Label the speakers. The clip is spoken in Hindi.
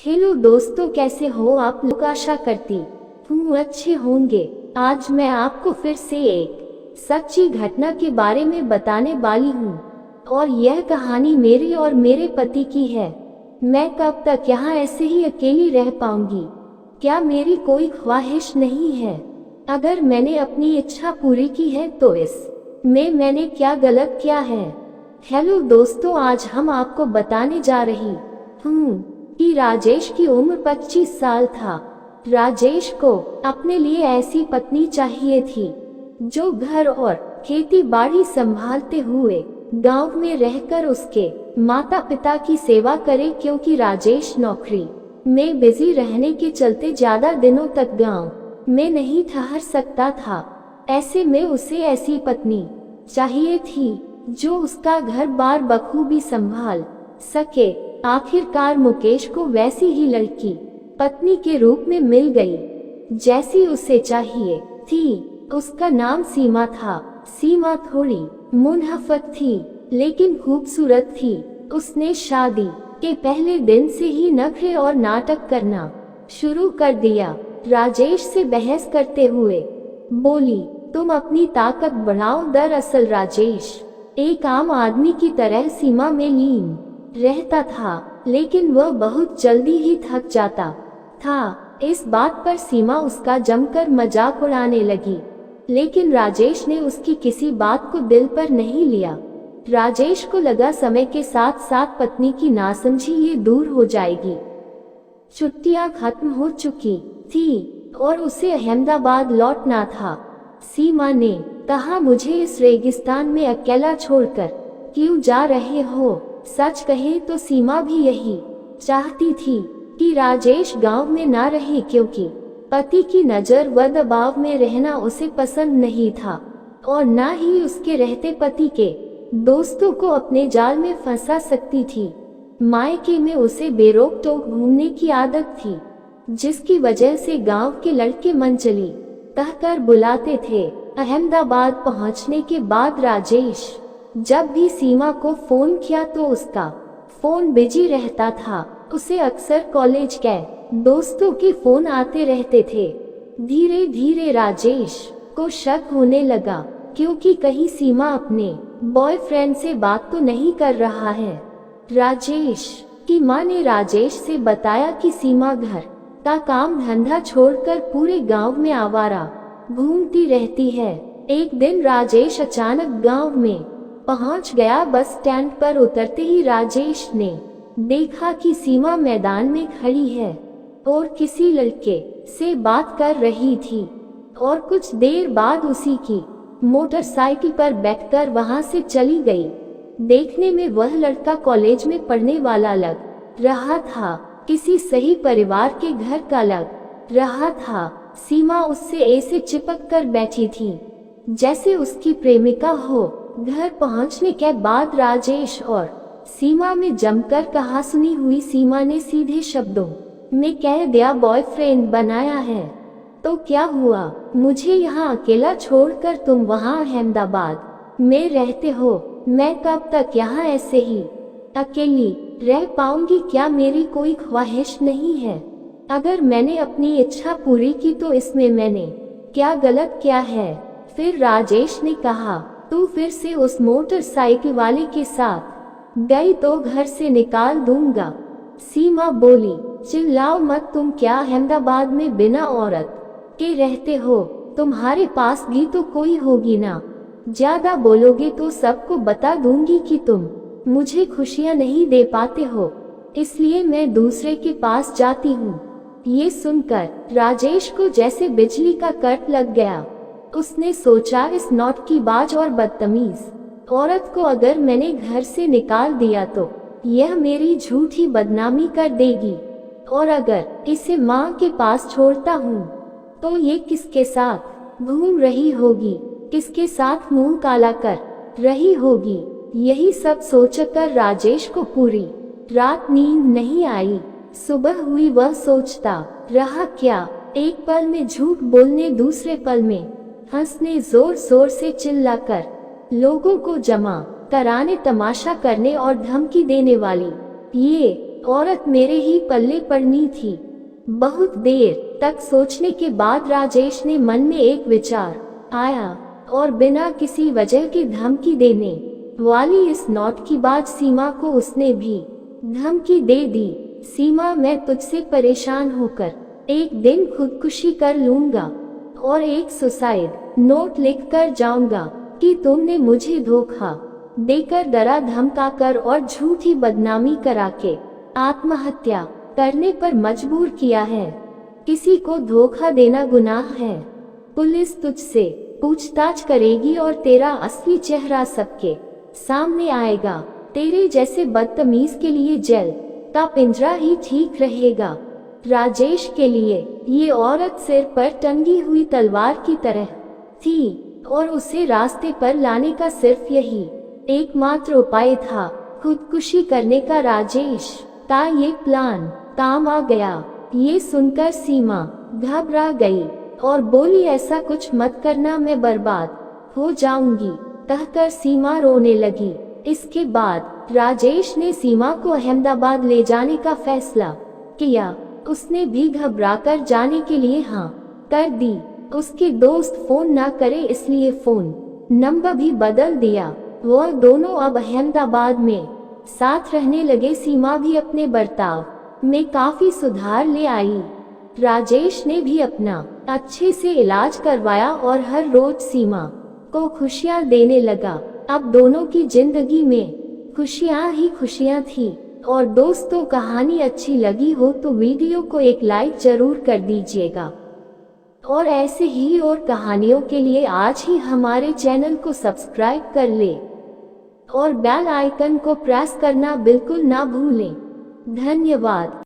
Speaker 1: हेलो दोस्तों, कैसे हो आप लोग। आशा करती हूँ अच्छे होंगे। आज मैं आपको फिर से एक सच्ची घटना के बारे में बताने वाली हूँ और यह कहानी मेरी और मेरे पति की है। मैं कब तक यहाँ ऐसे ही अकेली रह पाऊंगी? क्या मेरी कोई ख्वाहिश नहीं है? अगर मैंने अपनी इच्छा पूरी की है तो इसमें मैंने क्या गलत किया है? हेलो दोस्तों, आज हम आपको बताने जा रही हूँ कि राजेश की उम्र 25 साल था। राजेश को अपने लिए ऐसी पत्नी चाहिए थी जो घर और खेती बाड़ी संभालते हुए गांव में रहकर उसके माता पिता की सेवा करे, क्योंकि राजेश नौकरी में बिजी रहने के चलते ज्यादा दिनों तक गांव में नहीं ठहर सकता था। ऐसे में उसे ऐसी पत्नी चाहिए थी जो उसका घर बार बखूबी संभाल सके। आखिरकार मुकेश को वैसी ही लड़की पत्नी के रूप में मिल गई जैसी उसे चाहिए थी। उसका नाम सीमा था। सीमा थोड़ी मुनहफत थी लेकिन खूबसूरत थी। उसने शादी के पहले दिन से ही नखरे और नाटक करना शुरू कर दिया। राजेश से बहस करते हुए बोली, तुम अपनी ताकत बढ़ाओ। दरअसल राजेश एक आम आदमी की तरह सीमा में लीन रहता था, लेकिन वह बहुत जल्दी ही थक जाता था। इस बात पर सीमा उसका जमकर मजाक उड़ाने लगी, लेकिन राजेश ने उसकी किसी बात को दिल पर नहीं लिया। राजेश को लगा समय के साथ साथ पत्नी की नासमझी ये दूर हो जाएगी। छुट्टियां खत्म हो चुकी थी और उसे अहमदाबाद लौटना था। सीमा ने कहा, मुझे इस रेगिस्तान में अकेला छोड़कर क्यों जा रहे हो? सच कहे तो सीमा भी यही चाहती थी कि राजेश गांव में ना रहे, क्योंकि पति की नजर व दबाव में रहना उसे पसंद नहीं था और न ही उसके रहते पति के दोस्तों को अपने जाल में फंसा सकती थी। मायके में उसे बेरोक टोक घूमने की आदत थी, जिसकी वजह से गांव के लड़के मनचली कहकर बुलाते थे। अहमदाबाद पहुंचने के बाद राजेश जब भी सीमा को फोन किया तो उसका फोन बिजी रहता था। उसे अक्सर कॉलेज के दोस्तों के फोन आते रहते थे। धीरे धीरे राजेश को शक होने लगा, क्योंकि कहीं सीमा अपने बॉयफ्रेंड से बात तो नहीं कर रहा है। राजेश की मां ने राजेश से बताया कि सीमा घर का काम धंधा छोड़कर पूरे गांव में आवारा घूमती रहती है। एक दिन राजेश अचानक गांव में पहुंच गया। बस स्टैंड पर उतरते ही राजेश ने देखा कि सीमा मैदान में खड़ी है और किसी लड़के से बात कर रही थी, और कुछ देर बाद उसी की मोटरसाइकिल पर बैठकर वहां से चली गई। देखने में वह लड़का कॉलेज में पढ़ने वाला लग रहा था, किसी सही परिवार के घर का लग रहा था। सीमा उससे ऐसे चिपक कर बैठी थी जैसे उसकी प्रेमिका हो। घर पहुंचने के बाद राजेश और सीमा में जमकर कहासुनी हुई। सीमा ने सीधे शब्दों में कह दिया, बॉयफ्रेंड बनाया है तो क्या हुआ? मुझे यहाँ अकेला छोड़कर तुम वहाँ अहमदाबाद में रहते हो। मैं कब तक यहाँ ऐसे ही अकेली रह पाऊंगी? क्या मेरी कोई ख्वाहिश नहीं है? अगर मैंने अपनी इच्छा पूरी की तो इसमें मैंने क्या गलत किया है? फिर राजेश ने कहा, तू फिर से उस मोटरसाइकिल वाले के साथ गई तो घर से निकाल दूंगा। सीमा बोली, चिल्लाओ मत, तुम क्या अहमदाबाद में बिना औरत के रहते हो? तुम्हारे पास भी तो कोई होगी ना? ज्यादा बोलोगे तो सबको बता दूंगी कि तुम मुझे खुशियां नहीं दे पाते हो, इसलिए मैं दूसरे के पास जाती हूँ। ये सुनकर राजेश को जैसे बिजली का कट लग गया। उसने सोचा, इस नौटंकीबाज और बदतमीज औरत को अगर मैंने घर से निकाल दिया तो यह मेरी झूठी बदनामी कर देगी, और अगर इसे माँ के पास छोड़ता हूँ तो ये किसके साथ घूम रही होगी, किसके साथ मुंह काला कर रही होगी। यही सब सोचकर राजेश को पूरी रात नींद नहीं आई। सुबह हुई वह सोचता रहा, क्या एक पल में झूठ बोलने, दूसरे पल में हंसने, जोर जोर से चिल्लाकर लोगों को जमा कराने, तमाशा करने और धमकी देने वाली ये औरत मेरे ही पल्ले पड़नी थी। बहुत देर तक सोचने के बाद राजेश ने मन में एक विचार आया और बिना किसी वजह की धमकी देने वाली इस नोट की बात सीमा को उसने भी धमकी दे दी। सीमा, मैं तुझसे परेशान होकर एक दिन खुदकुशी कर लूंगा और एक सुसाइड नोट लिख कर जाऊंगा कि तुमने मुझे धोखा देकर, डरा धमकाकर और झूठी बदनामी करा के आत्महत्या करने पर मजबूर किया है। किसी को धोखा देना गुनाह है। पुलिस तुझसे पूछताछ करेगी और तेरा असली चेहरा सबके सामने आएगा। तेरे जैसे बदतमीज के लिए जेल का पिंजरा ही ठीक रहेगा। राजेश के लिए ये औरत सिर पर टंगी हुई तलवार की तरह थी और उसे रास्ते पर लाने का सिर्फ यही एकमात्र उपाय था, खुदकुशी करने का। राजेश का ये प्लान काम आ गया। ये सुनकर सीमा घबरा गई और बोली, ऐसा कुछ मत करना, मैं बर्बाद हो जाऊंगी। कहकर सीमा रोने लगी। इसके बाद राजेश ने सीमा को अहमदाबाद ले जाने का फैसला किया। उसने भी घबराकर जाने के लिए हाँ कर दी। उसके दोस्त फोन ना करे इसलिए फोन नंबर भी बदल दिया। वो दोनों अब अहमदाबाद में साथ रहने लगे। सीमा भी अपने बर्ताव में काफी सुधार ले आई। राजेश ने भी अपना अच्छे से इलाज करवाया और हर रोज सीमा को खुशियां देने लगा। अब दोनों की जिंदगी में खुशियां ही खुशियां थी। और दोस्तों, कहानी अच्छी लगी हो तो वीडियो को एक लाइक जरूर कर दीजिएगा और ऐसे ही और कहानियों के लिए आज ही हमारे चैनल को सब्सक्राइब कर ले और बेल आइकन को प्रेस करना बिल्कुल ना भूलें। धन्यवाद।